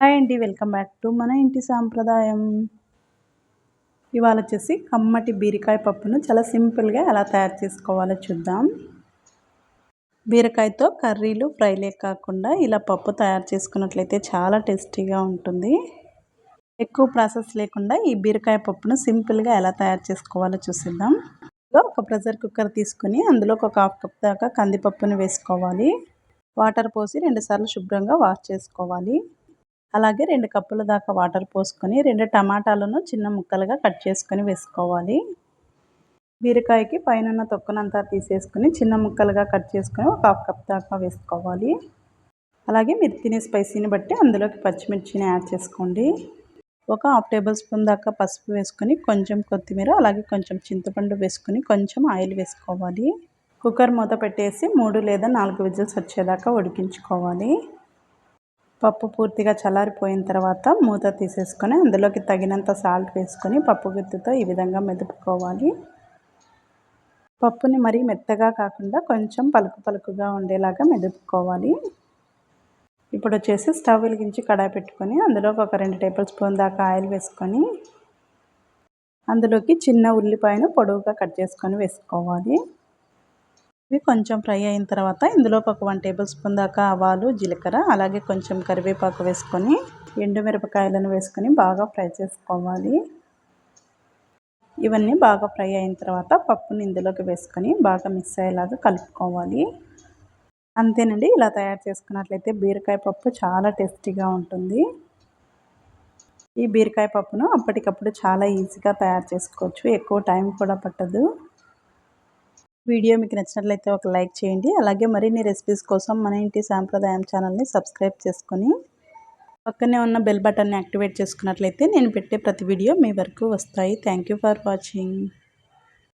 Hi అండి. Welcome back to మన ఇంటి సాంప్రదాయం. ఇవాళ వచ్చేసి కమ్మటి బీరకాయ పప్పును చాలా సింపుల్గా ఎలా తయారు చేసుకోవాలో చూద్దాం. బీరకాయతో కర్రీలు ఫ్రైలే కాకుండా ఇలా పప్పు తయారు చేసుకున్నట్లయితే చాలా టేస్టీగా ఉంటుంది. ఎక్కువ ప్రాసెస్ లేకుండా ఈ బీరకాయ పప్పును సింపుల్గా ఎలా తయారు చేసుకోవాలో చూసిద్దాం. ఒక ప్రెషర్ కుక్కర్ తీసుకుని అందులో ఒక హాఫ్ కప్ దాకా కందిపప్పును వేసుకోవాలి. వాటర్ పోసి 2 సార్లు శుభ్రంగా వాష్ చేసుకోవాలి. అలాగే 2 కప్పుల దాకా వాటర్ పోసుకొని 2 టమాటాలను చిన్న ముక్కలుగా కట్ చేసుకొని వేసుకోవాలి. బీరకాయకి పైనున్న తొక్కనంతా తీసేసుకొని చిన్న ముక్కలుగా కట్ చేసుకొని ఒక హాఫ్ కప్ దాకా వేసుకోవాలి. అలాగే మీరు తినే స్పైసీని బట్టి అందులోకి పచ్చిమిర్చిని యాడ్ చేసుకోండి. ఒక హాఫ్ టేబుల్ స్పూన్ దాకా పసుపు వేసుకొని కొంచెం కొత్తిమీర అలాగే కొంచెం చింతపండు వేసుకొని కొంచెం ఆయిల్ వేసుకోవాలి. కుక్కర్ మూత పెట్టేసి 3 లేదా 4 విజిల్స్ వచ్చేదాకా ఉడికించుకోవాలి. పప్పు పూర్తిగా చల్లారిపోయిన తర్వాత మూత తీసేసుకొని అందులోకి తగినంత సాల్ట్ వేసుకొని పప్పు గుత్తితో ఈ విధంగా మెదుపుకోవాలి. పప్పుని మరీ మెత్తగా కాకుండా కొంచెం పలుకు పలుకుగా ఉండేలాగా మెదుపుకోవాలి. ఇప్పుడు వచ్చేసి స్టవ్ వెలిగించి కడాయి పెట్టుకొని అందులోకి ఒక 2 టేబుల్ స్పూన్ దాకా ఆయిల్ వేసుకొని అందులోకి చిన్న ఉల్లిపాయను పొడవుగా కట్ చేసుకొని వేసుకోవాలి. ఇవి కొంచెం ఫ్రై అయిన తర్వాత ఇందులోకి ఒక 1 టేబుల్ స్పూన్ దాకా ఆవాలు, జీలకర్ర అలాగే కొంచెం కరివేపాకు వేసుకొని ఎండుమిరపకాయలను వేసుకొని బాగా ఫ్రై చేసుకోవాలి. ఇవన్నీ బాగా ఫ్రై అయిన తర్వాత పప్పుని ఇందులోకి వేసుకొని బాగా మిక్స్ అయ్యేలాగా కలుపుకోవాలి. అంతేనండి. ఇలా తయారు చేసుకున్నట్లయితే బీరకాయ పప్పు చాలా టేస్టీగా ఉంటుంది. ఈ బీరకాయ పప్పును అప్పటికప్పుడు చాలా ఈజీగా తయారు చేసుకోవచ్చు. ఎక్కువ టైం కూడా పట్టదు. వీడియో మీకు నచ్చినట్లయితే ఒక లైక్ చేయండి. అలాగే మరిన్ని రెసిపీస్ కోసం మన ఇంటి సాంప్రదాయం ఛానల్ని సబ్స్క్రైబ్ చేసుకొని పక్కనే ఉన్న బెల్ బటన్ని యాక్టివేట్ చేసుకున్నట్లయితే నేను పెట్టే ప్రతి వీడియో మీ వరకు వస్తాయి. Thank you for watching.